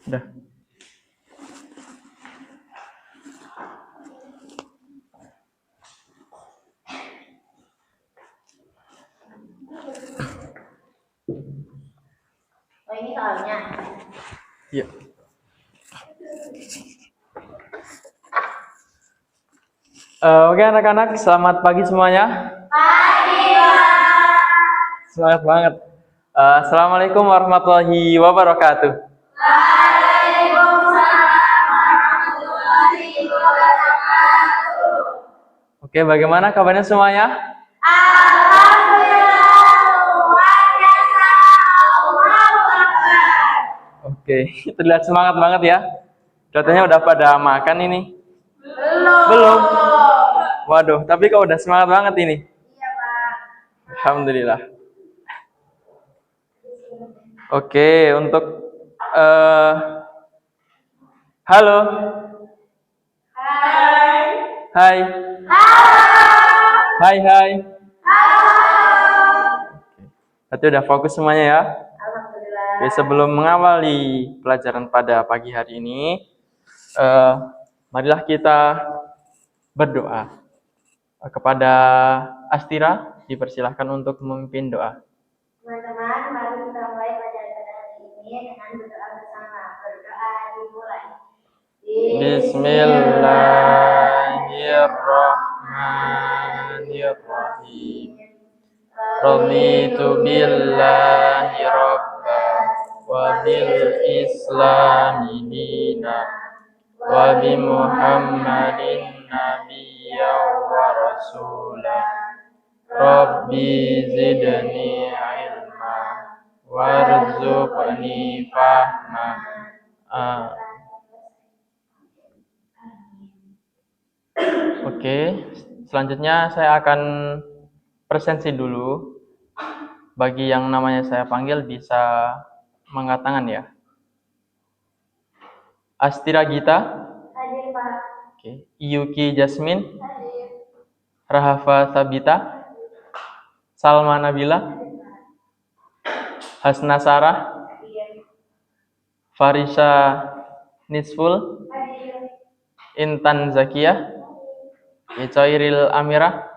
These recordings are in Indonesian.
Udah. Oh, ini soalnya. Iya. Oke anak-anak, selamat pagi semuanya. Pagi, Pak. Semangat banget. Assalamualaikum warahmatullahi wabarakatuh. Waalaikumsalam warahmatullahi wabarakatuh. Oke, bagaimana kabarnya semuanya? Alhamdulillah, luar biasa. Allahu Akbar. Oke, terlihat semangat banget ya. Katanya udah pada makan ini. Belum. Waduh, tapi kok udah semangat banget ini. Iya, Pak. Alhamdulillah. Oke, untuk halo. Hai. Hai. Halo. Hai, hai. Halo. Berarti udah fokus semuanya ya. Alhamdulillah. Oke, sebelum mengawali pelajaran pada pagi hari ini, marilah kita berdoa. Kepada Astira, dipersilahkan untuk memimpin doa. Teman-teman, mari kita mulai pelajaran pada hari ini dengan berdoa bersama. Berdoa dimulai. Bismillahirrahmanirrahim. Raditu billahi rabba wa bil islami dina wa bi Muhammadin nabiyya wa rasula. Rabbi zidni ilma warzuqni fahma. Oke, selanjutnya saya akan presensi dulu. Bagi yang namanya saya panggil bisa mengangkat tangan ya. Astira Gita. Hadir, Pak. Oke. Yuki Jasmine. Hadir. Rahafa Sabita. Salma Nabila. Hasna Sarah. Hadir. Farisha Nisful. Hadir. Intan Zakia. Icairil Amira.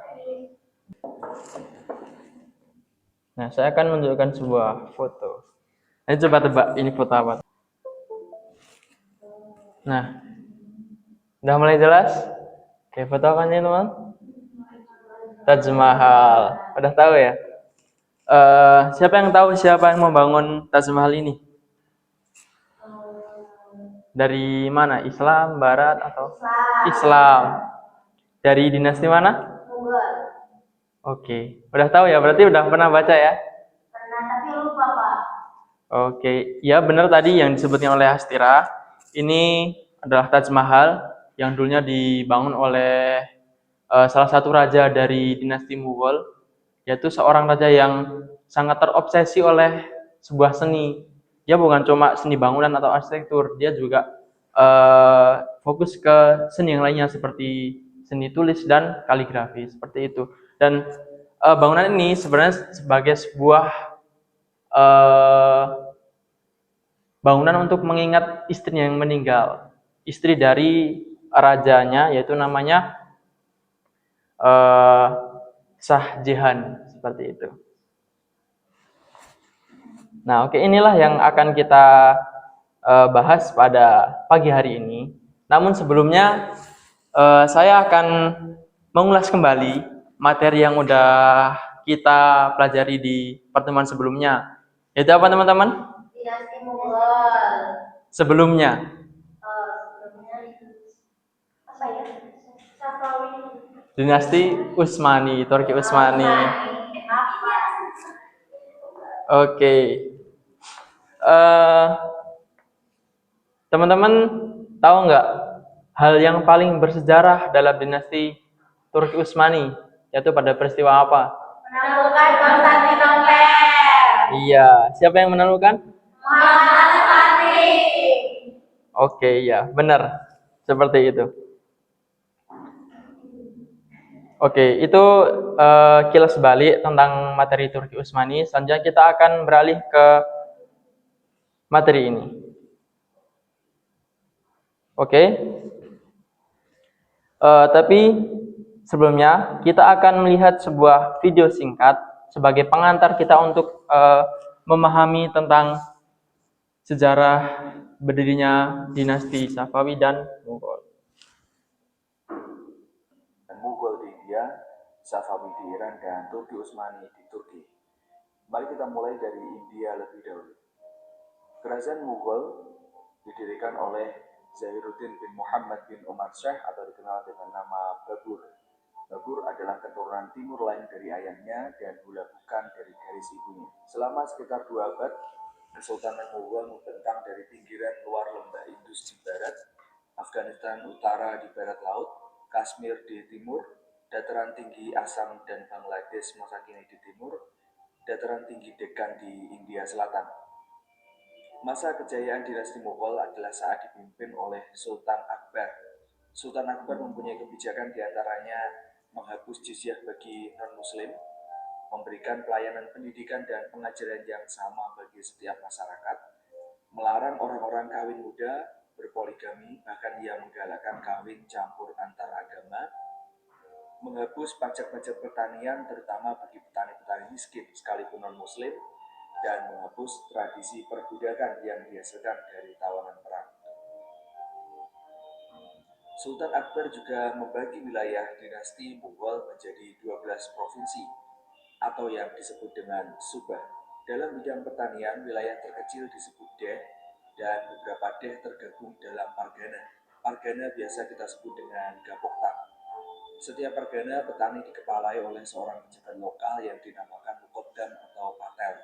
Nah, saya akan menunjukkan sebuah foto. Ini coba tebak, ini foto apa? Nah, udah mulai jelas? Oke, foto apa nih teman? Taj Mahal. Udah tahu ya? Siapa yang tahu siapa yang membangun Taj Mahal ini? Dari mana? Islam, Barat, atau? Islam. Dari dinasti mana? Mughal. Oke, udah tahu ya? Berarti udah pernah baca ya? Pernah, tapi lupa, Pak. Oke, ya benar tadi yang disebutnya oleh Astira. Ini adalah Taj Mahal yang dulunya dibangun oleh salah satu raja dari dinasti Mughal, yaitu seorang raja yang sangat terobsesi oleh sebuah seni. Dia bukan cuma seni bangunan atau arsitektur, dia juga fokus ke seni yang lainnya seperti seni tulis dan kaligrafi seperti itu. Dan bangunan ini sebenarnya sebagai sebuah bangunan untuk mengingat istrinya yang meninggal, istri dari rajanya, yaitu namanya Shah Jahan, seperti itu. Nah, oke, inilah yang akan kita bahas pada pagi hari ini. Namun sebelumnya saya akan mengulas kembali materi yang udah kita pelajari di pertemuan sebelumnya. Yaitu apa teman-teman? Dinasti Mughal. Sebelumnya. Sebelumnya apa ya? Safawi. Dinasti Utsmani, Turki Utsmani. Oke. Teman-teman tahu nggak hal yang paling bersejarah dalam dinasti Turki Utsmani, yaitu pada peristiwa apa? Menaklukkan Konstantinopel. Iya, siapa yang menaklukkan? Muhammad Fatih. Oke, iya, benar. Seperti itu. Oke, itu kilas balik tentang materi Turki Utsmani. Selanjutnya kita akan beralih ke materi ini. Oke. Tapi sebelumnya kita akan melihat sebuah video singkat sebagai pengantar kita untuk memahami tentang sejarah berdirinya dinasti Safawi dan Mughal. Mughal di India, Safawi di Iran, dan Turki Utsmani di Turki. Mari kita mulai dari India lebih dahulu. Kerajaan Mughal didirikan oleh Zahiruddin bin Muhammad bin Umar Shah atau dikenal dengan nama Babur. Babur adalah keturunan timur lain dari ayahnya dan Hula bukan dari garis ibunya. Selama sekitar 2 abad, Kesultanan Mughal membentang dari pinggiran luar lembah Indus di barat, Afghanistan utara di barat laut, Kashmir di timur, dataran tinggi Assam dan Bangladesh masa kini di timur, dataran tinggi Deccan di India Selatan. Masa kejayaan dinasti Mughal adalah saat dipimpin oleh Sultan Akbar. Sultan Akbar mempunyai kebijakan diantaranya menghapus jizyah bagi non-muslim, memberikan pelayanan pendidikan dan pengajaran yang sama bagi setiap masyarakat, melarang orang-orang kawin muda, berpoligami, bahkan ia menggalakkan kawin campur antar agama, menghapus pajak-pajak pertanian terutama bagi petani-petani miskin sekalipun non-muslim, dan menghapus tradisi perbudakan yang dihasilkan dari tawanan perang. Sultan Akbar juga membagi wilayah dinasti Mughal menjadi 12 provinsi atau yang disebut dengan subah. Dalam bidang pertanian, wilayah terkecil disebut deh dan beberapa deh tergabung dalam pargana. Pargana biasa kita sebut dengan gapoktak. Setiap pargana petani dikepalai oleh seorang pejabat lokal yang dinamakan muqaddam atau patel,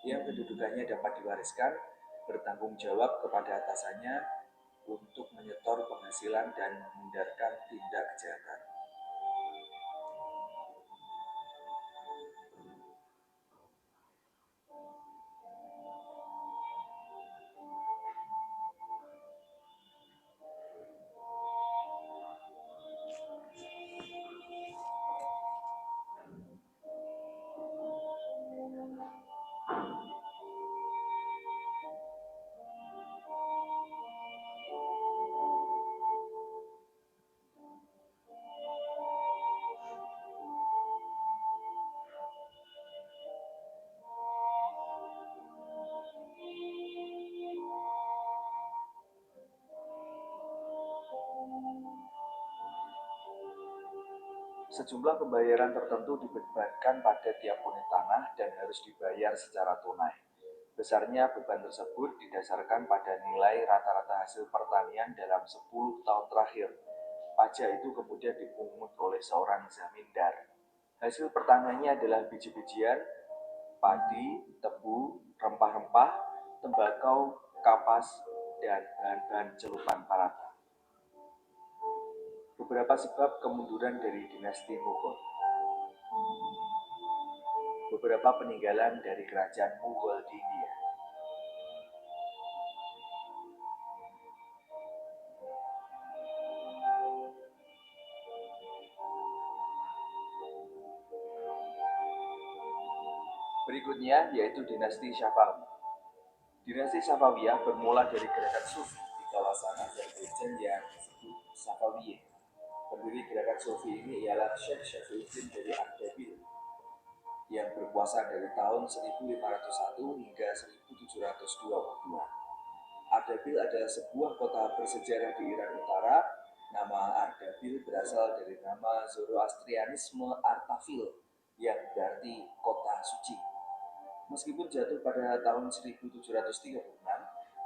yang kedudukannya dapat diwariskan, bertanggung jawab kepada atasannya untuk menyetor penghasilan dan menghindarkan tindak kejahatan. Sejumlah pembayaran tertentu dibebankan pada tiap unit tanah dan harus dibayar secara tunai. Besarnya beban tersebut didasarkan pada nilai rata-rata hasil pertanian dalam 10 tahun terakhir. Pajak itu kemudian dipungut oleh seorang zamindar. Hasil pertaniannya adalah biji-bijian, padi, tebu, rempah-rempah, tembakau, kapas, dan bahan-bahan celupan para. Beberapa sebab kemunduran dari dinasti Mughal. Beberapa peninggalan dari kerajaan Mughal di India. Berikutnya yaitu dinasti Safawi. Dinasti Safawiyah bermula dari gerakan Sufi di kawasan Azerbaijan yang disebut Safawiyah. Pendiri gerakan Sufi ini ialah Syekh Syafiuddin dari Ardabil yang berkuasa dari tahun 1501 hingga 1722. Ardabil adalah sebuah kota bersejarah di Iran Utara. Nama Ardabil berasal dari nama Zoroastrianisme Artafil yang berarti kota suci. Meskipun jatuh pada tahun 1736,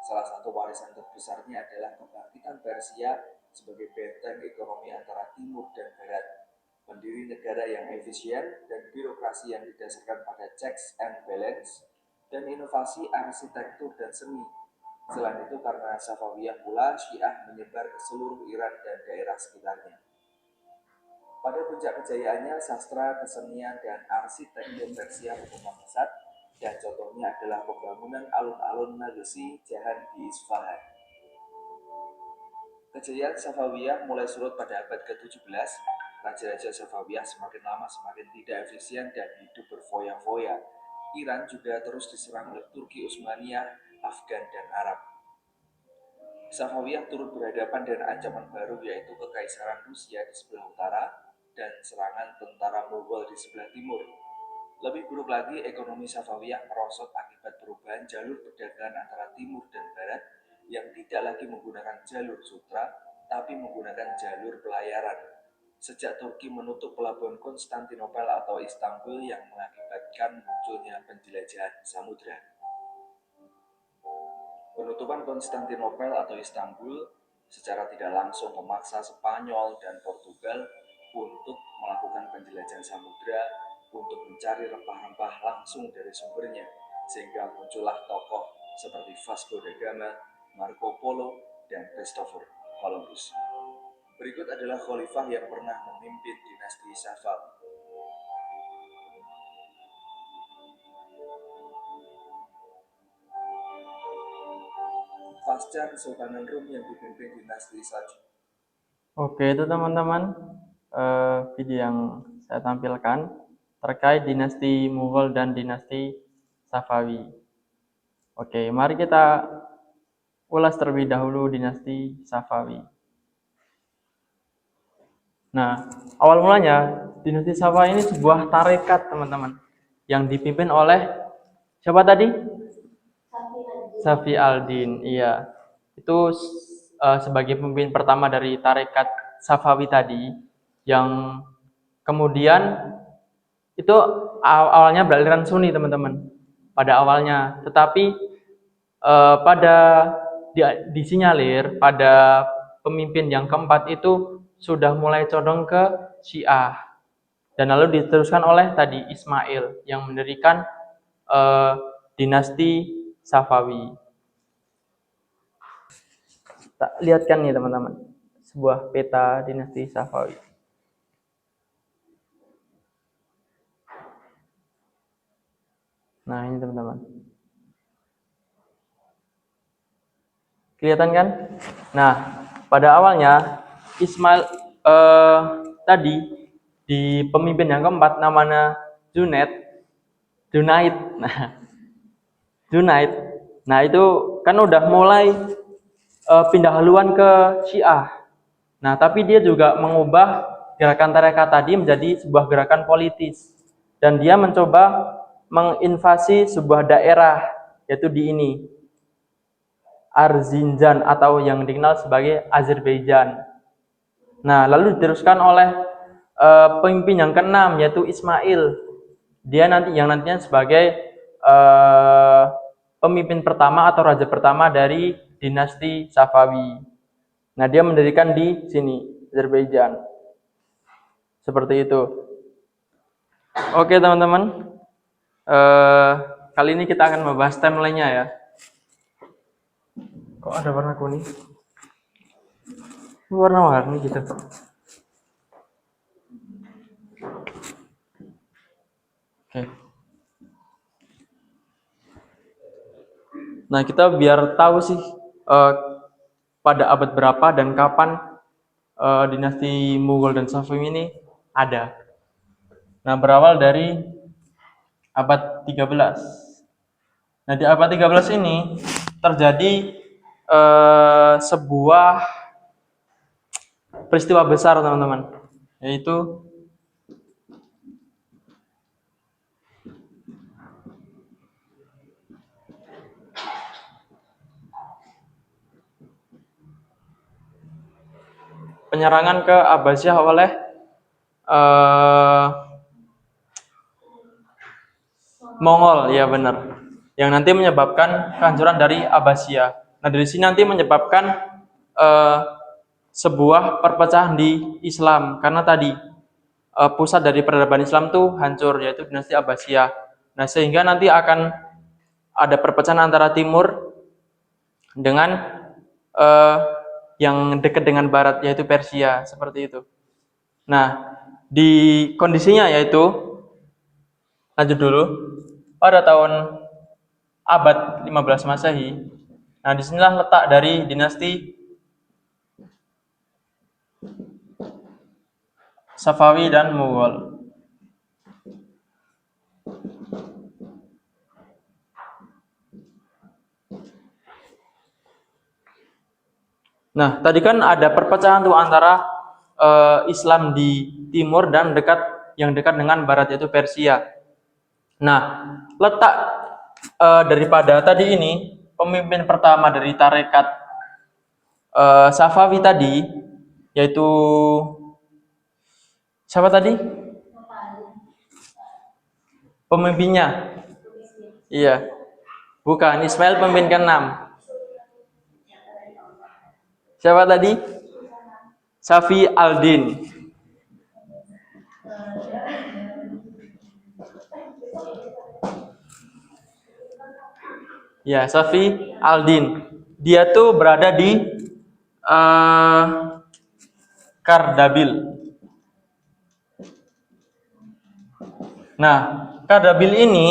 salah satu warisan terbesarnya adalah kebangkitan Persia sebagai benteng ekonomi antara timur dan barat, pendiri negara yang efisien dan birokrasi yang didasarkan pada checks and balance dan inovasi arsitektur dan seni. Selain itu karena Safawiyah pula Syiah menyebar ke seluruh Iran dan daerah sekitarnya. Pada puncak kejayaannya, sastra, kesenian, dan arsitektur Persia berkembang pesat, dan contohnya adalah pembangunan alun-alun Nagesi Jahan di Isfahan. Kejayaan Safawiyah mulai surut pada abad ke-17. Raja-raja Safawiyah semakin lama semakin tidak efisien dan hidup berfoya-foya. Iran juga terus diserang oleh Turki Utsmaniyah, Afgan, dan Arab. Safawiyah turut berhadapan dengan ancaman baru yaitu Kekaisaran Rusia di sebelah utara dan serangan tentara Mughal di sebelah timur. Lebih buruk lagi, ekonomi Safawiyah merosot akibat perubahan jalur perdagangan antara timur dan barat yang tidak lagi menggunakan jalur sutra, tapi menggunakan jalur pelayaran. Sejak Turki menutup pelabuhan Konstantinopel atau Istanbul yang mengakibatkan munculnya penjelajahan samudra. Penutupan Konstantinopel atau Istanbul secara tidak langsung memaksa Spanyol dan Portugal untuk melakukan penjelajahan samudra untuk mencari rempah-rempah langsung dari sumbernya, sehingga muncullah tokoh seperti Vasco da Gama, Marco Polo, dan Christopher Columbus. Berikut adalah khalifah yang pernah memimpin dinasti Safawi. Pasca Kesultanan Rum yang dipimpin dinasti Seljuk. Oke, itu teman-teman video yang saya tampilkan terkait dinasti Mughal dan dinasti Safawi. Oke, mari kita ulas terlebih dahulu dinasti Safawi. Nah, awal mulanya dinasti Safawi ini sebuah tarekat, teman-teman, yang dipimpin oleh siapa tadi? Safi al-Din. Iya. Itu sebagai pemimpin pertama dari tarekat Safawi tadi, yang kemudian itu awalnya beraliran Sunni, teman-teman, pada awalnya. Tetapi pada disinyalir pada pemimpin yang keempat itu sudah mulai condong ke Syiah, dan lalu diteruskan oleh tadi Ismail yang mendirikan dinasti Safawi. Kita lihatkan nih teman-teman, sebuah peta dinasti Safawi. Nah, ini teman-teman. Kelihatan kan? Nah, pada awalnya Ismail tadi di pemimpin yang keempat namanya Junaid. Nah, itu kan udah mulai pindah haluan ke Syiah. Nah, tapi dia juga mengubah gerakan tarekat tadi menjadi sebuah gerakan politis. Dan dia mencoba menginvasi sebuah daerah, yaitu di ini, Arzinjan atau yang dikenal sebagai Azerbaijan. Nah, lalu diteruskan oleh pemimpin yang keenam, yaitu Ismail. Dia nantinya sebagai pemimpin pertama atau raja pertama dari dinasti Safawi. Nah, dia mendirikan di sini, Azerbaijan. Seperti itu. Oke, teman-teman. Kali ini kita akan membahas timeline-nya ya. Kok ada warna kuning? Warna-warni gitu. Oke. Nah, kita biar tahu sih pada abad berapa dan kapan dinasti Mughal dan Safawi ini ada. Nah, berawal dari abad 13. Nah, di abad 13 ini terjadi sebuah peristiwa besar, teman-teman, yaitu penyerangan ke Abbasiyah oleh Mongol, ya benar. Yang nanti menyebabkan kehancuran dari Abbasiyah. Nah, dari sini nanti menyebabkan sebuah perpecahan di Islam, karena tadi pusat dari peradaban Islam tuh hancur, yaitu dinasti Abbasiyah. Nah, sehingga nanti akan ada perpecahan antara timur dengan yang dekat dengan barat, yaitu Persia, seperti itu. Nah, di kondisinya yaitu, lanjut dulu, pada tahun abad 15 Masehi. Nah, disinilah letak dari dinasti Safawi dan Mughal. Nah, tadi kan ada perpecahan tuh antara Islam di timur dan yang dekat dengan barat, yaitu Persia. Nah, letak daripada tadi ini, pemimpin pertama dari tarekat Safawi tadi, yaitu siapa tadi? Pemimpinnya. Iya. Bukan, Ismail pemimpin ke-6. Siapa tadi? Safi al-Din. Ya, Safi al-Din. Dia tuh berada di Kardabil. Nah, Kardabil ini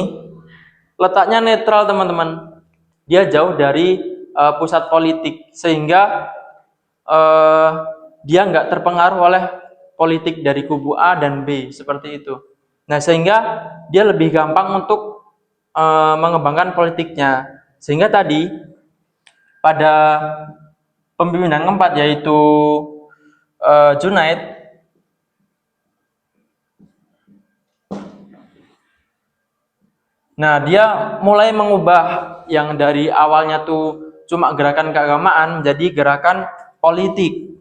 letaknya netral, teman-teman. Dia jauh dari pusat politik, sehingga dia nggak terpengaruh oleh politik dari kubu A dan B, seperti itu. Nah, sehingga dia lebih gampang untuk mengembangkan politiknya. Sehingga tadi pada pemimpinan keempat, yaitu Junaid, nah dia mulai mengubah yang dari awalnya tuh cuma gerakan keagamaan menjadi gerakan politik.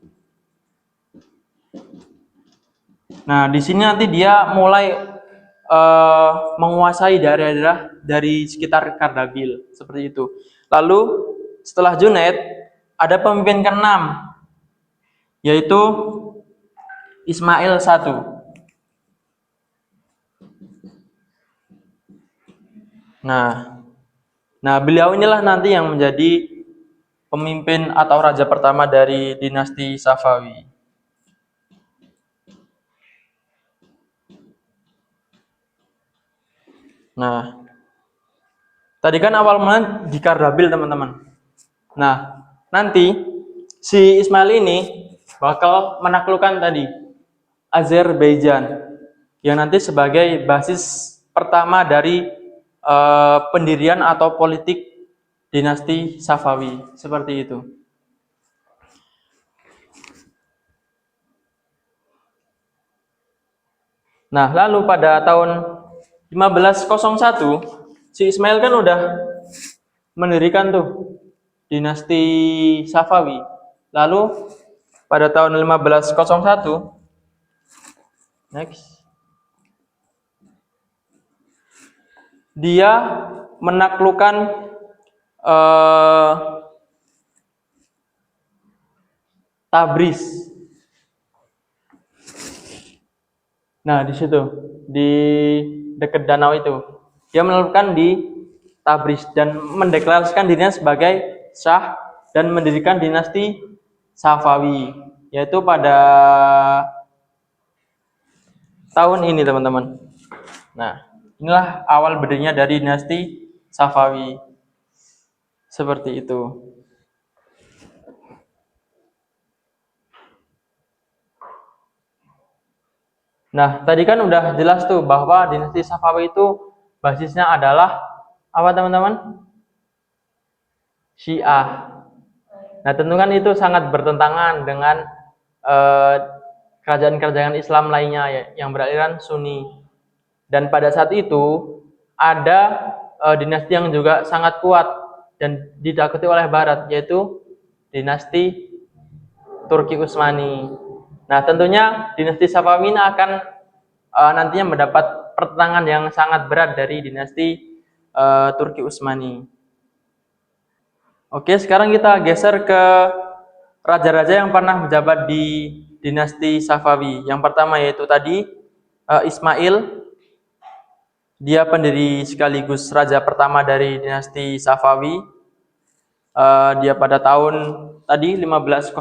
Nah, di sini nanti dia mulai menguasai daerah-daerah dari sekitar Kardabil, seperti itu. Lalu setelah Junaid ada pemimpin ke-6, yaitu Ismail I. Nah, beliau inilah nanti yang menjadi pemimpin atau raja pertama dari dinasti Safawi. Nah, tadi kan awal mulanya di Kardabil, teman-teman. Nah, nanti si Ismail ini bakal menaklukkan tadi Azerbaijan, yang nanti sebagai basis pertama dari pendirian atau politik dinasti Safawi, seperti itu. Nah, lalu pada tahun 1501 si Ismail kan udah mendirikan tuh dinasti Safawi. Lalu pada tahun 1501 dia menaklukkan Tabriz. Nah, di situ, di dekat danau itu, dia menaklukkan di Tabriz dan mendeklarasikan dirinya sebagai Shah dan mendirikan dinasti Safawi, yaitu pada tahun ini, teman-teman. Nah, inilah awal berdirinya dari dinasti Safawi, seperti itu. Nah, tadi kan udah jelas tuh bahwa dinasti Safawi itu basisnya adalah apa, teman-teman? Syiah. Nah, tentu kan itu sangat bertentangan dengan kerajaan-kerajaan Islam lainnya yang beraliran Sunni. Dan pada saat itu ada dinasti yang juga sangat kuat dan ditakuti oleh Barat, yaitu dinasti Turki Utsmani. Nah, tentunya dinasti Safawi ini akan nantinya mendapat pertentangan yang sangat berat dari dinasti Turki Utsmani. Oke, sekarang kita geser ke raja-raja yang pernah menjabat di dinasti Safawi. Yang pertama yaitu tadi Ismail. Dia pendiri sekaligus raja pertama dari dinasti Safawi. Dia pada tahun tadi 1501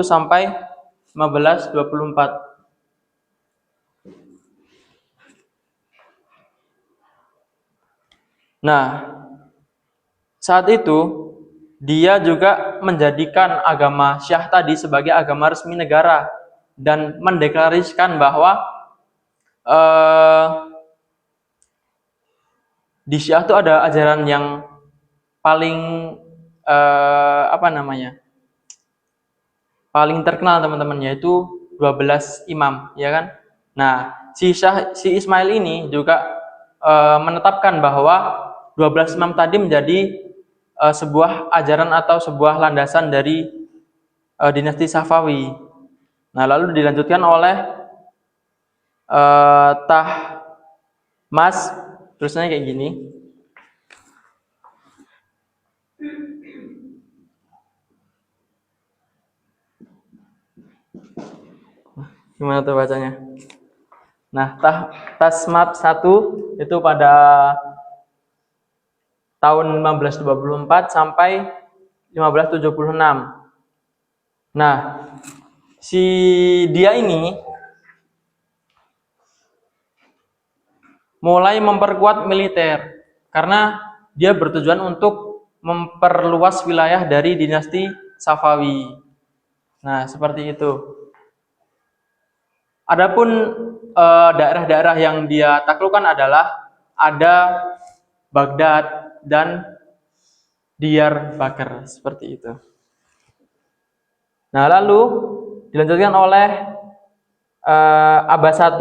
sampai 1524. Nah, saat itu dia juga menjadikan agama Syiah tadi sebagai agama resmi negara dan mendeklarasikan bahwa di Syiah itu ada ajaran yang paling paling terkenal teman-teman, yaitu 12 imam, ya kan? Nah, si Ismail ini juga menetapkan bahwa 12 imam tadi menjadi sebuah ajaran atau sebuah landasan dari dinasti Safawi. Nah, lalu dilanjutkan oleh Tahmas, tulisannya kayak gini. Gimana tuh bacanya? Nah, Tasmab 1 itu pada tahun 1524 sampai 1576. Nah, si dia ini mulai memperkuat militer karena dia bertujuan untuk memperluas wilayah dari dinasti Safawi. Nah, seperti itu. Adapun daerah-daerah yang dia taklukkan adalah ada Baghdad dan Diyarbakir, seperti itu. Nah, lalu dilanjutkan oleh Abbas I.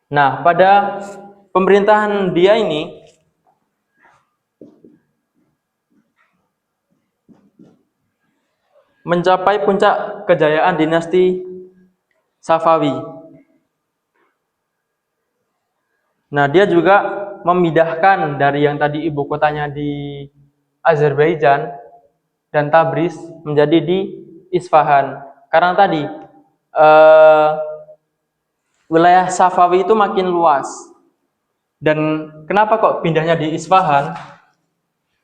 Nah, pada pemerintahan dia ini mencapai puncak kejayaan dinasti Safawi. Nah, dia juga memindahkan dari yang tadi ibu kotanya di Azerbaijan dan Tabriz menjadi di Isfahan. Karena tadi wilayah Safawi itu makin luas. Dan kenapa kok pindahnya di Isfahan?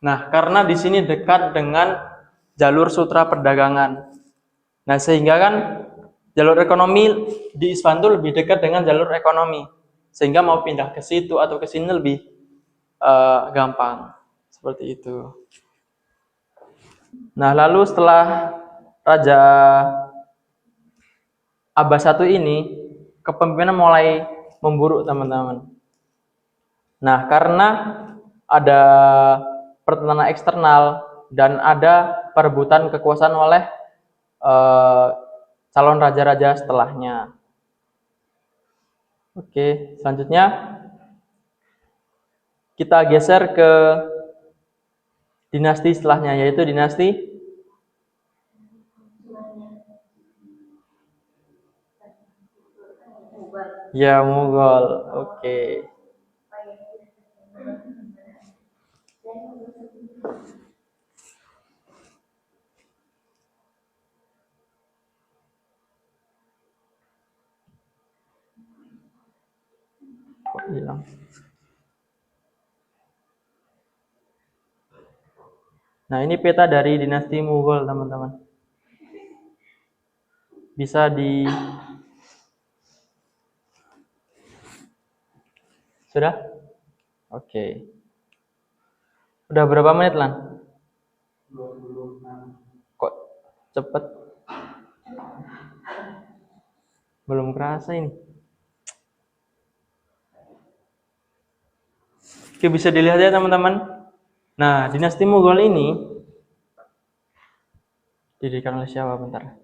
Nah, karena di sini dekat dengan jalur sutra perdagangan. Nah, sehingga kan jalur ekonomi di Isfahan itu lebih dekat dengan jalur ekonomi. Sehingga mau pindah ke situ atau ke sini lebih gampang. Seperti itu. Nah, lalu setelah Raja Abbas I ini, kepemimpinan mulai memburuk, teman-teman. Nah, karena ada pertentangan eksternal dan ada perebutan kekuasaan oleh calon raja-raja setelahnya. Oke, selanjutnya kita geser ke dinasti setelahnya, yaitu dinasti Mughal. Oke. Kok hilang? Nah, ini peta dari dinasti Mughal, teman-teman. Bisa di... Sudah? Oke. Udah berapa menit, Lan? 26. Kok cepet? Belum kerasa ini. Oke, bisa dilihat ya, teman-teman. Nah, dinasti Mughal ini didirikan oleh siapa? Bentar.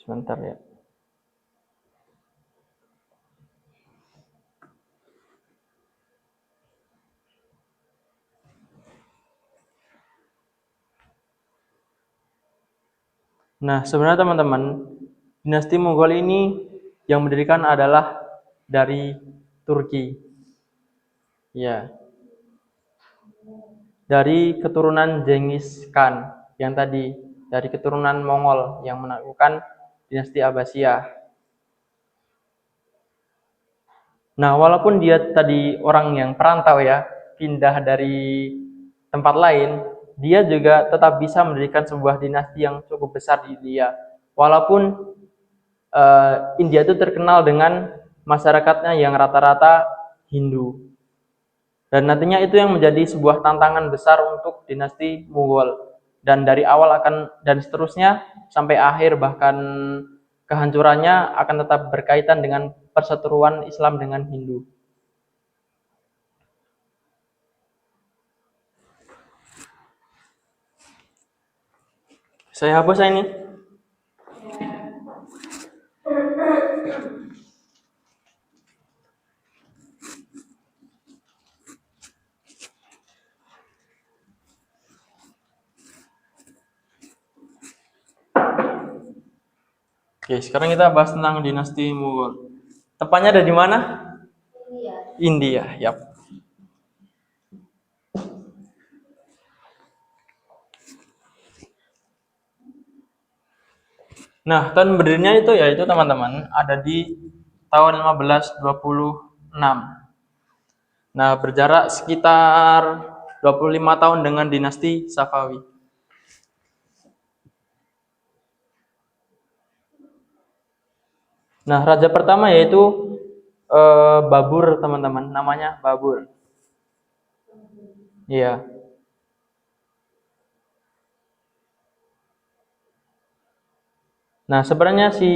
Sebentar ya. Nah, sebenarnya teman-teman, dinasti Mughal ini yang mendirikan adalah dari Turki. Ya. Dari keturunan Genghis Khan yang tadi, dari keturunan Mongol yang menaklukkan dinasti Abbasiyah. Nah, walaupun dia tadi orang yang perantau ya, berpindah dari tempat lain, dia juga tetap bisa mendirikan sebuah dinasti yang cukup besar di India. Walaupun India itu terkenal dengan masyarakatnya yang rata-rata Hindu. Dan nantinya itu yang menjadi sebuah tantangan besar untuk dinasti Mughal. Dan dari awal dan seterusnya sampai akhir bahkan kehancurannya akan tetap berkaitan dengan perseteruan Islam dengan Hindu. Saya hapus ini. Oke, sekarang kita bahas tentang dinasti Mughal. Tepatnya ada di mana? India, yap. Nah, tahun berdirinya yaitu teman-teman ada di tahun 1526. Nah, berjarak sekitar 25 tahun dengan dinasti Safawi. Nah, raja pertama yaitu Babur, teman-teman. Namanya Babur. Iya. Nah, sebenarnya si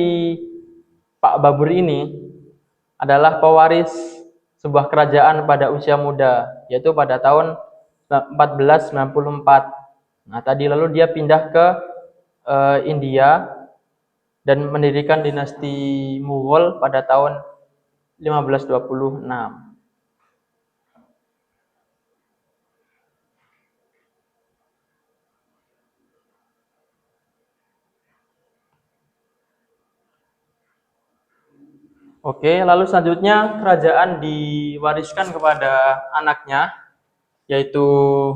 Pak Babur ini adalah pewaris sebuah kerajaan pada usia muda, yaitu pada tahun 1494. Nah, tadi lalu dia pindah ke India dan mendirikan dinasti Mughal pada tahun 1526. Oke, lalu selanjutnya kerajaan diwariskan kepada anaknya, yaitu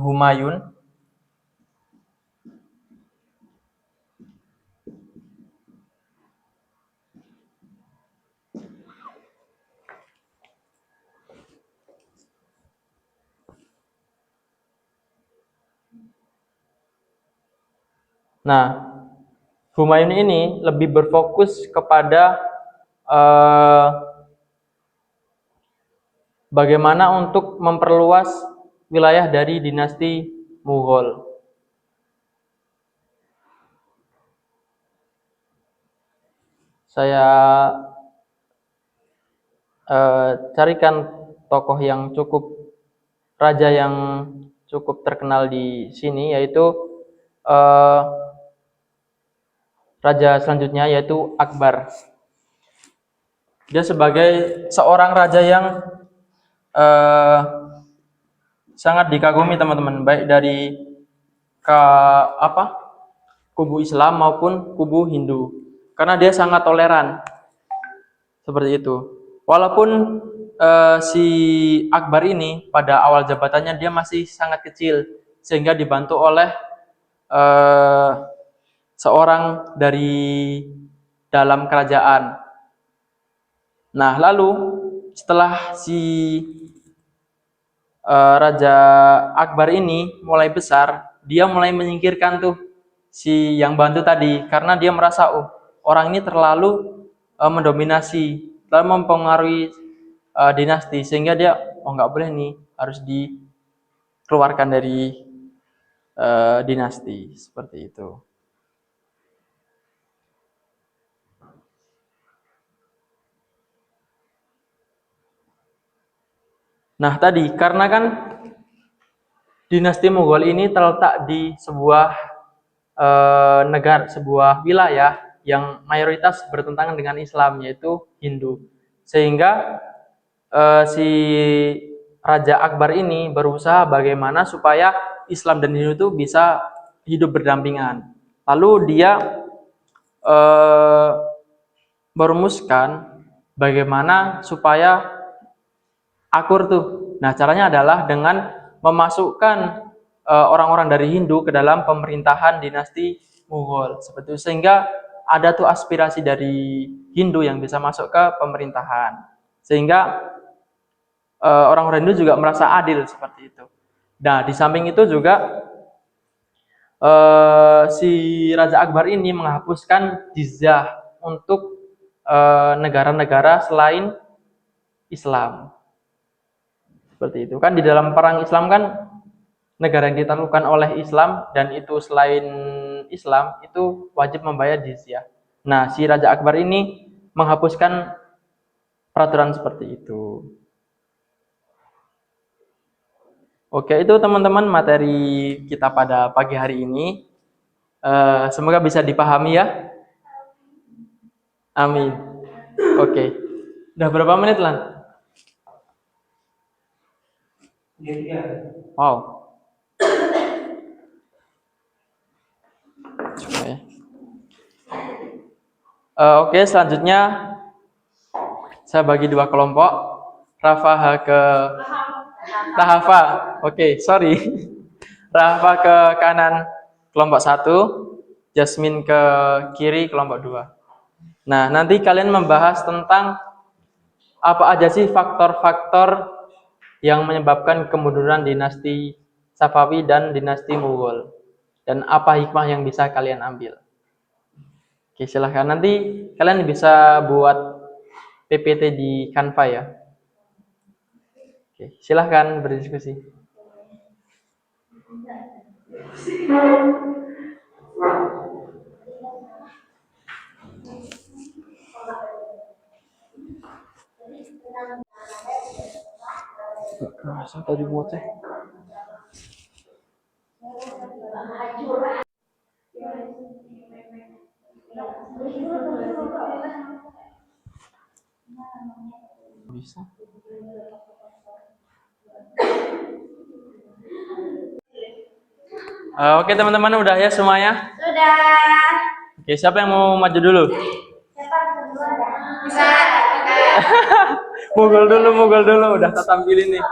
Humayun. Nah, Humayun ini lebih berfokus kepada bagaimana untuk memperluas wilayah dari dinasti Mughal. Saya carikan tokoh yang raja yang cukup terkenal di sini, yaitu raja selanjutnya yaitu Akbar. Dia sebagai seorang raja yang sangat dikagumi teman-teman, baik dari kubu Islam maupun kubu Hindu, karena dia sangat toleran seperti itu. Walaupun si Akbar ini pada awal jabatannya dia masih sangat kecil, sehingga dibantu oleh seorang dari dalam kerajaan. Nah, lalu setelah si Raja Akbar ini mulai besar, dia mulai menyingkirkan tuh si yang bantu tadi, karena dia merasa orang ini terlalu mendominasi, terlalu mempengaruhi dinasti, sehingga dia nggak boleh nih, harus dikeluarkan dari dinasti seperti itu. Nah, tadi karena kan dinasti Mughal ini terletak di sebuah negara, sebuah wilayah yang mayoritas bertentangan dengan Islam, yaitu Hindu. Sehingga si Raja Akbar ini berusaha bagaimana supaya Islam dan Hindu itu bisa hidup berdampingan. Lalu dia merumuskan bagaimana supaya akur tuh. Nah, caranya adalah dengan memasukkan orang-orang dari Hindu ke dalam pemerintahan dinasti Mughal seperti itu, sehingga ada tuh aspirasi dari Hindu yang bisa masuk ke pemerintahan, sehingga orang-orang Hindu juga merasa adil seperti itu. Nah, di samping itu juga si Raja Akbar ini menghapuskan jizyah untuk negara-negara selain Islam. Seperti itu. Kan di dalam perang Islam kan negara yang ditaklukkan oleh Islam dan itu selain Islam itu wajib membayar jizyah. Nah, si Raja Akbar ini menghapuskan peraturan seperti itu. Oke, itu teman-teman materi kita pada pagi hari ini. Semoga bisa dipahami ya. Amin. Oke. Udah berapa menit, Lan? Wow. Coba ya. Oke, selanjutnya saya bagi dua kelompok. Rafaha ke Rahafa. Oke, sorry. Rahafa ke kanan kelompok 1, Jasmine ke kiri kelompok 2. Nah, nanti kalian membahas tentang apa aja sih faktor-faktor yang menyebabkan kemunduran dinasti Safawi dan dinasti Mughal. Dan apa hikmah yang bisa kalian ambil. Oke, silahkan. Nanti kalian bisa buat PPT di Canva ya. Oke, silahkan berdiskusi. Kerasa tadi buatnya. Bisa. Oke teman-teman, udah ya semuanya? Sudah. Oke, siapa yang mau maju dulu? Siapa duluan? Bisa. Mugul dulu, udah tak tampilin nih.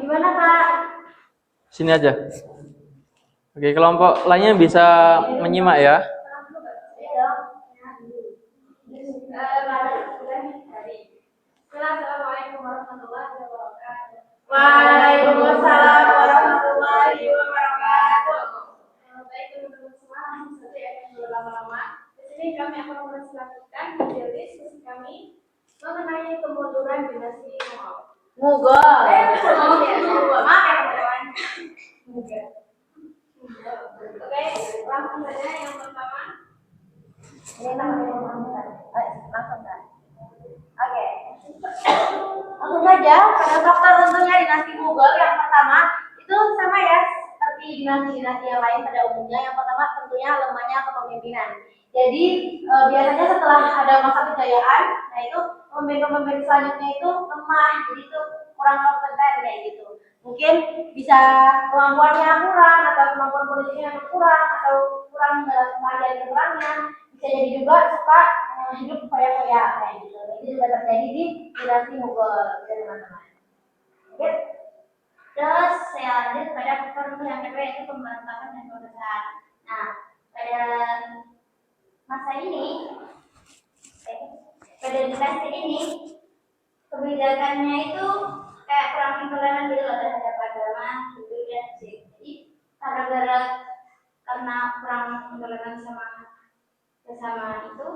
Gimana Pak? Sini aja. Oke, kelompok lainnya bisa menyimak ya. Assalamualaikum warahmatullahi wabarakatuh. Waalaikumsalam warahmatullahi wabarakatuh. Baik teman-teman semua, langsung saja ya, berlama-lama. Di sini kami akan melanjutkan video diskusi kami mengenai kemunduran dinasti Mughal. Maaf ya teman-teman. Oke, langsung saja yang pertama. Ini namanya langsung kan. Oke. Langsung saja pada faktor tentunya dinasti Mughal yang pertama itu sama ya seperti dinasti-dinasti yang lain pada umumnya. Yang pertama tentunya lemahnya kepemimpinan. Jadi biasanya setelah ada masa kejayaan, nah itu pemimpin-pemimpin selanjutnya itu lemah, jadi itu kurang kompeten kayak gitu. Mungkin bisa kemampuannya kurang atau kemampuan politiknya kurang atau kurang dalam pengajaran perangnya. Bisa jadi juga suka hidup foya-foya kayak gitu. Itu juga terjadi di dinasti Mughal, teman-teman. Oke. Terus saya lanjut pada faktor yang kedua yaitu pemberontakan dan pembesaran. Nah, pada masa ini, pada dinasti ini kebijakannya itu kayak kurang intoleran gitu loh terhadap agama, Hindu dan Sikh. Jadi karena kurang intoleran sama sesama itu,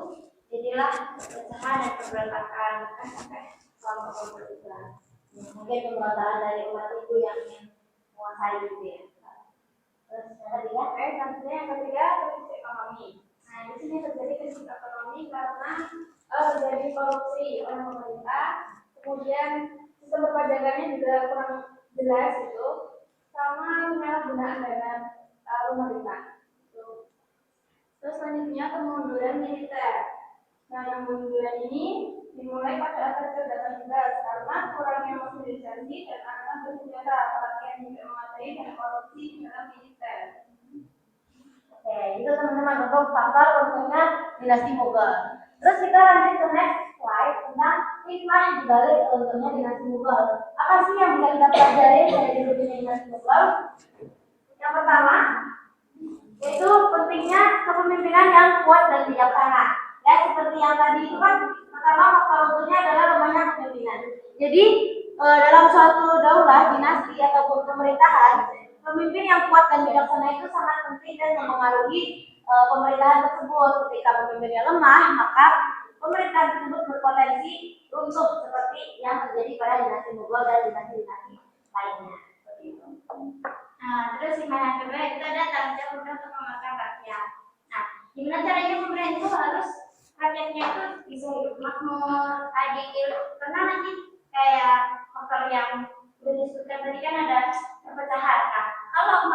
jadilah perpecahan dan pemberontakan bahkan sampai kelompok-kelompok Islam. Mungkin pemberontakan dari umat itu yang ingin menguasai gitu ya. Terus yang ketiga krisis ekonomi. Nah, di sini terjadi krisis ekonomi karena terjadi korupsi oleh pemerintah, kemudian sistem perpajakannya juga kurang jelas gitu, sama penyalahgunaan dana pemerintah. Terus selanjutnya kemunduran militer. Nah, kemunduran ini dimulai pada abad ke-18 karena kurangnya modernisasi dan angkatan bersenjata, pelatihan tidak memadai dan korupsi dalam militer. Oke, itu teman-teman untuk faktor untungnya dinasti Mughal. Terus kita lanjut ke next slide tentang hikmah di balik untungnya dinasti Mughal. Apa sih yang bisa kita pelajari dari hidupnya dinasti Mughal? Yang pertama, yaitu pentingnya kepemimpinan yang kuat dan bijaksana. Ya, seperti yang tadi itu kan, pertama faktor untungnya adalah lemahnya kepemimpinan. Jadi dalam suatu daulah, dinasti ataupun pemerintahan, pemimpin yang kuat dan bijaksana itu sangat penting dan memengaruhi pemerintahan tersebut. Ketika pemimpinnya lemah, maka pemerintahan tersebut berpotensi runtuh seperti yang terjadi pada dinasti Mughal dan dinasti-dinasti lainnya. Seperti itu. Nah, terus hikmah yang kedua itu ada tanggung jawab untuk memakar rakyat. Nah, gimana caranya pemerintah itu harus rakyatnya itu bisa hidup makmur, adil. Karena nanti kayak faktor yang sudah disebutkan tadi kan ada perpecahan. Nah, kalau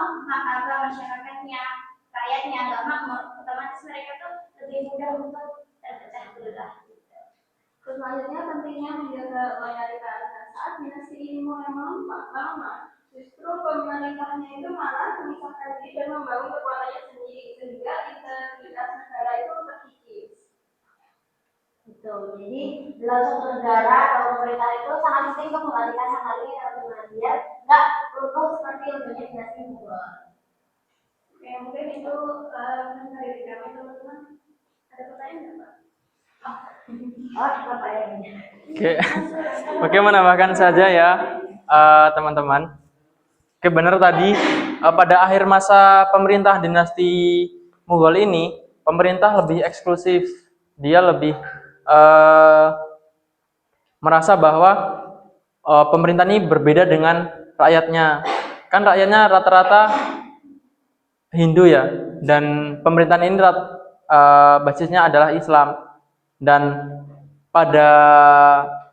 masyarakatnya, rakyatnya nggak makmur, otomatis mereka tuh lebih mudah untuk terpecah belah. Terus selanjutnya pentingnya menjaga loyalitas. Saat dinasti ini mulai lama, justru pemerintahnya itu malah memisahkan diri dan membangun kekuatannya sendiri sehingga integritas negara itu terkikis. Itu. Jadi dalam suatu negara atau pemerintah itu sangat penting untuk memperhatikan hal ini dan biar nggak runtuh seperti untungnya dinasti Mughal. Oke, mungkin itu dari kami teman-teman. Ada pertanyaan nggak, Pak? Oke, oke, menambahkan saja ya teman-teman. Oke, benar tadi pada akhir masa pemerintah dinasti Mughal ini, pemerintah lebih eksklusif. Dia lebih merasa bahwa pemerintah ini berbeda dengan rakyatnya. Kan rakyatnya rata-rata Hindu ya, dan pemerintahan ini basisnya adalah Islam. Dan pada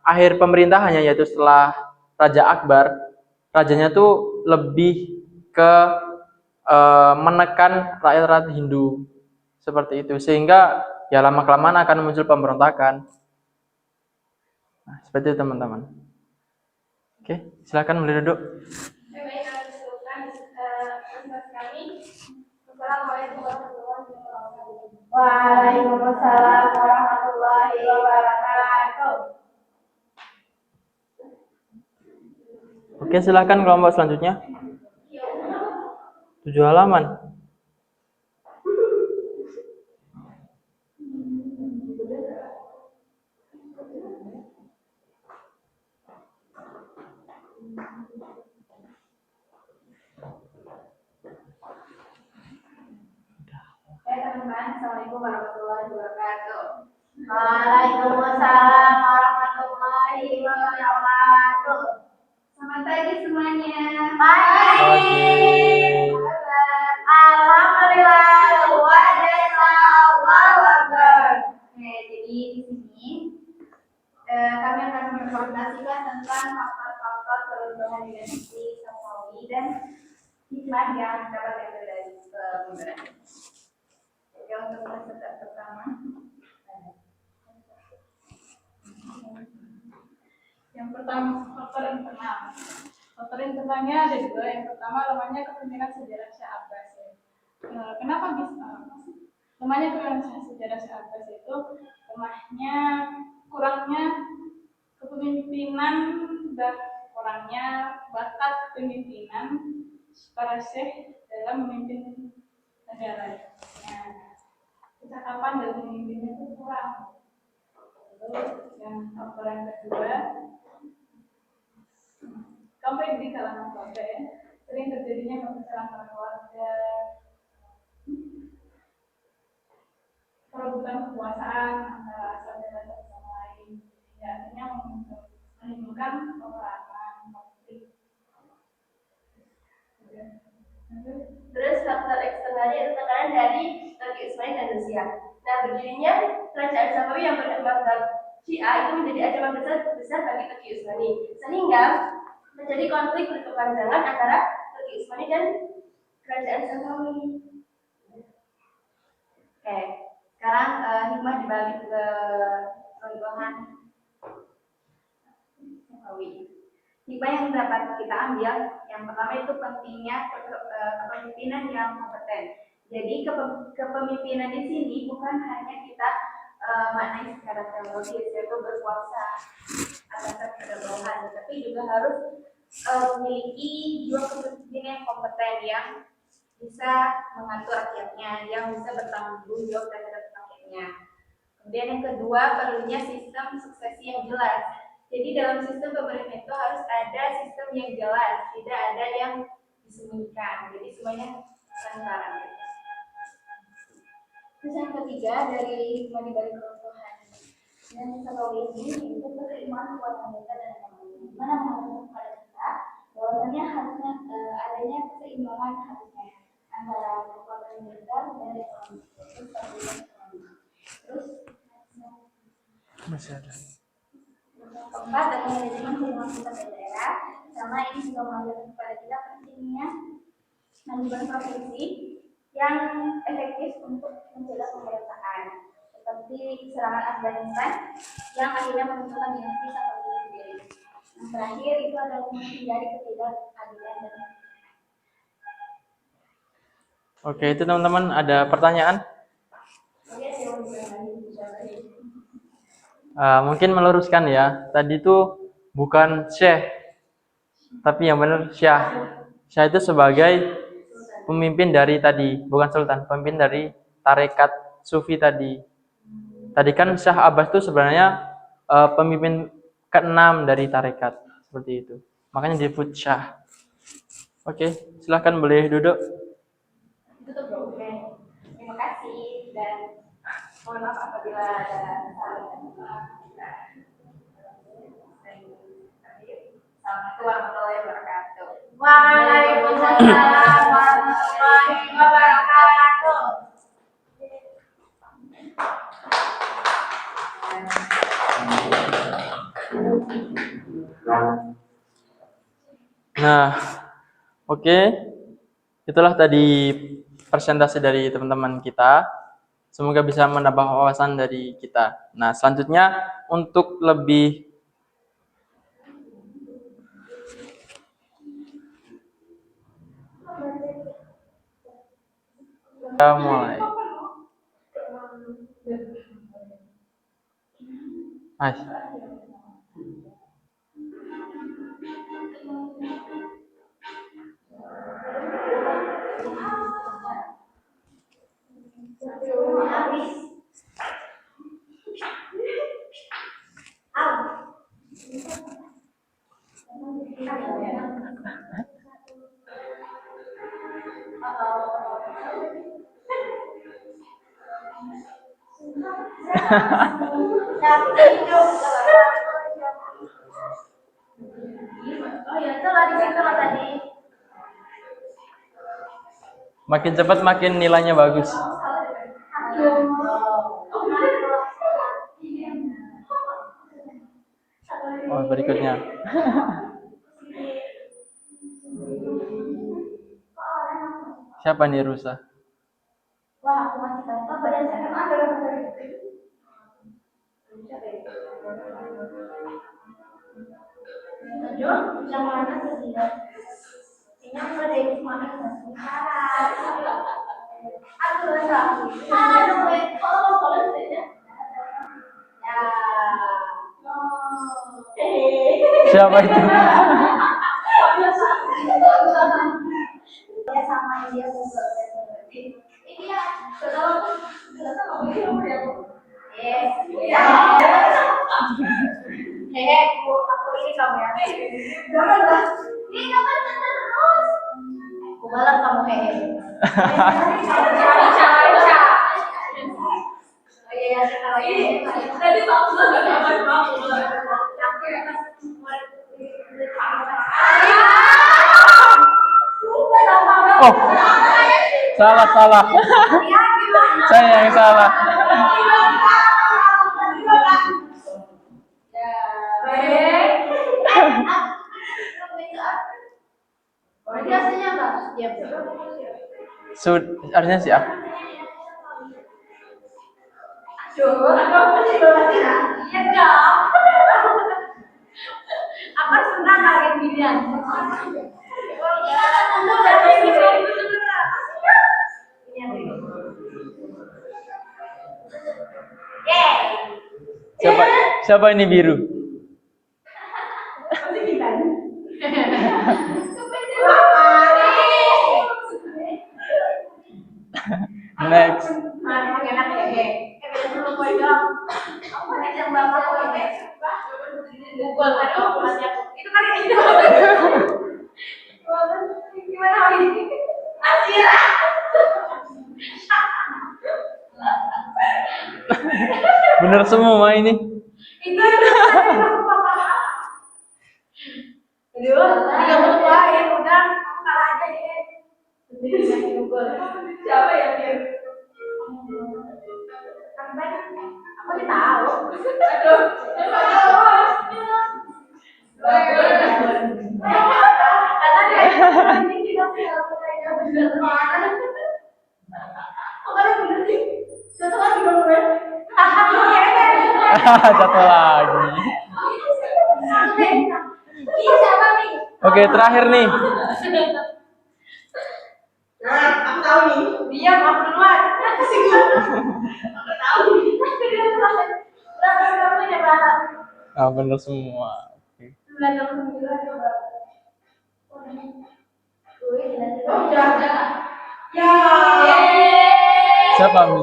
akhir pemerintahannya, yaitu setelah Raja Akbar, rajanya tuh lebih ke menekan rakyat-rakyat Hindu seperti itu, sehingga ya lama kelamaan akan muncul pemberontakan. Nah, seperti itu teman-teman. Oke, silakan boleh duduk. Baik, Assalamualaikum Waalaikumsalam warahmatullahi wabarakatuh. Oke, silakan kelompok selanjutnya. 7 halaman. Teman-teman, Assalamualaikum warahmatullahi wabarakatuh. Waalaikumsalam warahmatullahi wabarakatuh. Selamat pagi semuanya. Pagi. Alhamdulillah, wa Allahu Akbar. Oke, jadi di sini kami akan mempresentasikan tentang faktor-faktor peruntungan dinasti Safawi dan hikmah yang dapat diambil dari pemerintahan. Oke, untuk peserta pertama. Yang pertama, faktor internal. Faktor internalnya ada dua. Yang pertama lemahnya kepemimpinan sejarah Shah Abbas. Kenapa bisa lemahnya kepemimpinan sejarah Shah Abbas itu? Lemahnya, kurangnya kepemimpinan dan kurangnya bakat pemimpinan para syekh dalam memimpin negara. Nah, kecakapan dan pemimpinnya itu kurang. Lalu yang faktor yang kedua, konflik di kalangan keluarga ya. Sering terjadinya perpecahan antara keluarga, perebutan kekuasaan antara saudara satu sama lain, ya, artinya menimbulkan peperangan, konflik. Terus faktor eksternalnya itu tekanan dari Turki Utsmani dan Rusia. Nah, berdirinya kerajaan Safawi yang bermazhab Syiah itu menjadi ancaman besar bagi Turki Utsmani, sehingga terjadi konflik berkepanjangan antara Turki Utsmani dan kerajaan Safawi. Oke, sekarang hikmah dibalik keruntuhan Safawi. Hikmah yang dapat kita ambil, yang pertama itu pentingnya kepemimpinan yang kompeten. Jadi kepemimpinan di sini bukan hanya kita maknai secara teologis yaitu berkuasa atas kepada bawahan, tapi juga harus memiliki jiwa kepemimpinan yang kompeten yang bisa mengatur rakyatnya, yang bisa bertanggung jawab terhadap rakyatnya. Kemudian yang kedua, perlunya sistem suksesi yang jelas. Jadi dalam sistem pemerintahan itu harus ada sistem yang jelas, tidak ada yang disembunyikan. Jadi semuanya transparan. Terus yang ketiga dari hikmah di balik keruntuhan dan selalu ini itu keseimbangan kuat anggota dan ekonomi. Dimana mengatakan kepada kita bahwasanya harusnya adanya keseimbangan harusnya antara kekuatan militer dan ekonomi. Terus stabilitas ekonomi. Terus Masih ada. keempat adalah manajemen hubungan pusat dan daerah. Sama ini juga mengajarkan kepada kita pentingnya manajemen provinsi yang efektif untuk mencegah pemerintahan, seperti serangan Afghanistan yang akhirnya memunculkan dinasti Safavid sendiri. Yang terakhir itu adalah menghindari ketidakadilan dan Oke, itu teman-teman ada pertanyaan? Mungkin meluruskan ya. Tadi itu bukan syekh, tapi yang benar syah. Syah itu sebagai pemimpin dari tadi, bukan sultan, pemimpin dari tarekat sufi tadi. Tadi kan Syah Abbas itu sebenarnya pemimpin ke-6 dari tarekat, seperti itu. Makanya disebut syah. Oke, silahkan boleh duduk. Tutup. Terima kasih dan mohon maaf apabila ada salah dan Assalamualaikum warahmatullahi wabarakatuh. Waalaikumsalam warahmatullahi wabarakatuh. Nah, oke. Itulah tadi presentasi dari teman-teman kita. Semoga bisa menambah wawasan dari kita. Nah, selanjutnya untuk lebih kita mulai. Oh ya, itu lah di situ lah tadi. Makin cepat makin nilainya bagus. Oh, berikutnya. Siapa nih Rusa? Wah, aku masih tahu berdasarkan apa yang mana sih? Yang berdiri mana? Aduh, kalau saja. Ya. Siapa itu? Ya sama dia juga. Ini ya, kalau aku ini kamu ya. Jangan lah. Ini kamu terus. Aku balas kamu hehe. Oh iya, tadi bagus banget kamu. Oh, salah. Saya yang salah. Artinya siap. Apa sudah kaget ginian? Ini Siapa siapa ini biru? Next. Bener semua ini. Siapa ya dia? Aku tidak tahu. Aduh. Satu lagi. Oke, terakhir nih. Nah, aku tahu nih. Dia mau duluan. Aku tahu. Ah, bener semua. Oke. Siapa Mi?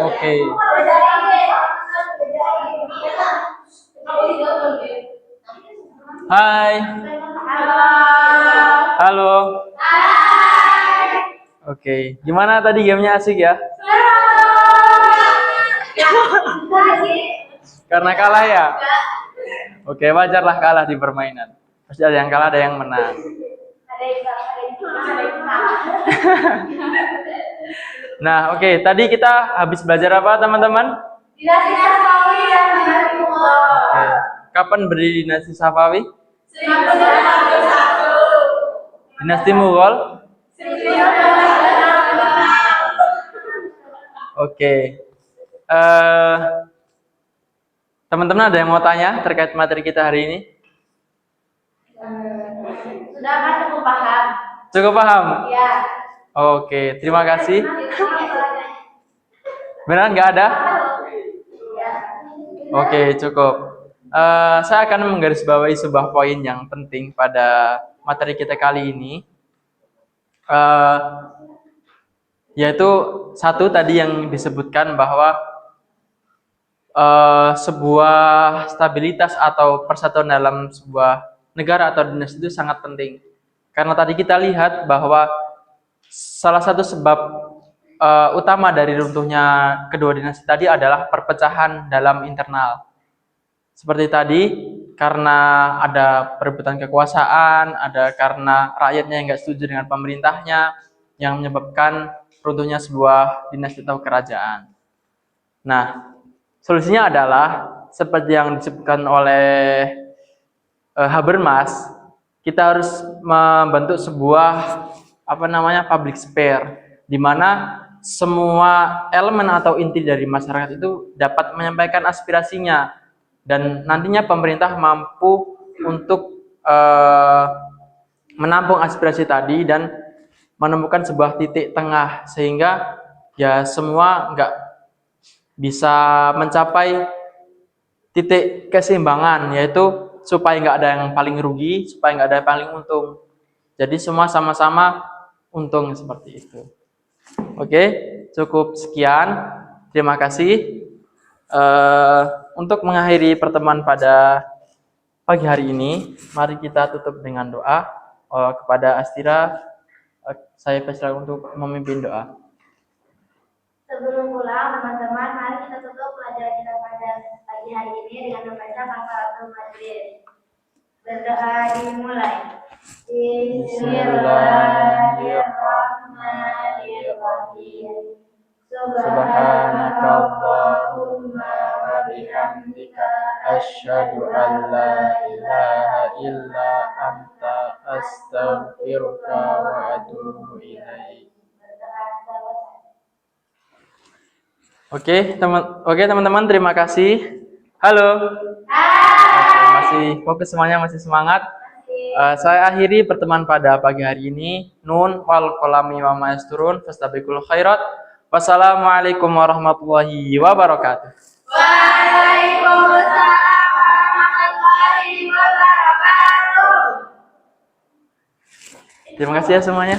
Oke. Hai. Halo. Oke, gimana tadi gamenya asik ya? Karena kalah ya? Oke, wajar lah kalah di permainan. Pasti ada yang kalah, ada yang menang. Nah, oke, tadi kita habis belajar apa, teman-teman? Dinasti Safawi dan Dinasti Mughal. Oke. Kapan berdiri dinasti Safawi? 1901. Dinasti Mughal? 1906. Oke. Teman-teman ada yang mau tanya terkait materi kita hari ini? Sudah kan cukup paham? Cukup paham? Iya. Oke, terima kasih. Benar nggak ada? Oke, cukup. Saya akan menggarisbawahi sebuah poin yang penting pada materi kita kali ini, yaitu satu tadi yang disebutkan bahwa sebuah stabilitas atau persatuan dalam sebuah negara atau dinasti itu sangat penting. Karena tadi kita lihat bahwa salah satu sebab utama dari runtuhnya kedua dinasti tadi adalah perpecahan dalam internal. Seperti tadi, karena ada perebutan kekuasaan, ada karena rakyatnya yang nggak setuju dengan pemerintahnya, yang menyebabkan runtuhnya sebuah dinasti atau kerajaan. Nah, solusinya adalah seperti yang disebutkan oleh Habermas, kita harus membentuk sebuah public sphere, di mana semua elemen atau inti dari masyarakat itu dapat menyampaikan aspirasinya, dan nantinya pemerintah mampu untuk menampung aspirasi tadi dan menemukan sebuah titik tengah, sehingga ya semua nggak bisa mencapai titik keseimbangan, yaitu supaya nggak ada yang paling rugi, supaya nggak ada yang paling untung. Jadi semua sama-sama untung, seperti itu. Oke, cukup sekian. Terima kasih. Untuk mengakhiri pertemuan pada pagi hari ini, mari kita tutup dengan doa. Kepada Astira, saya persilakan untuk memimpin doa. Sebelum pulang, teman-teman, mari kita tutup pelajaran kita pada pagi hari ini dengan membaca Kafaratul Majlis. Berdoa dimulai. Bismillahirrahmanirrahim. Subhanakallahumma wa bihamdika asyhadu an la ilaha illa anta astaghfiruka wa atubu ilaik. Oke teman-teman, terima kasih. Halo. Oke, masih fokus semuanya, masih semangat. Saya akhiri pertemuan pada pagi hari ini. Nun wal qalami wa ma yasturun fastabiqul khairat. Wassalamualaikum warahmatullahi wabarakatuh. Waalaikumsalam warahmatullahi wabarakatuh. Terima kasih ya semuanya.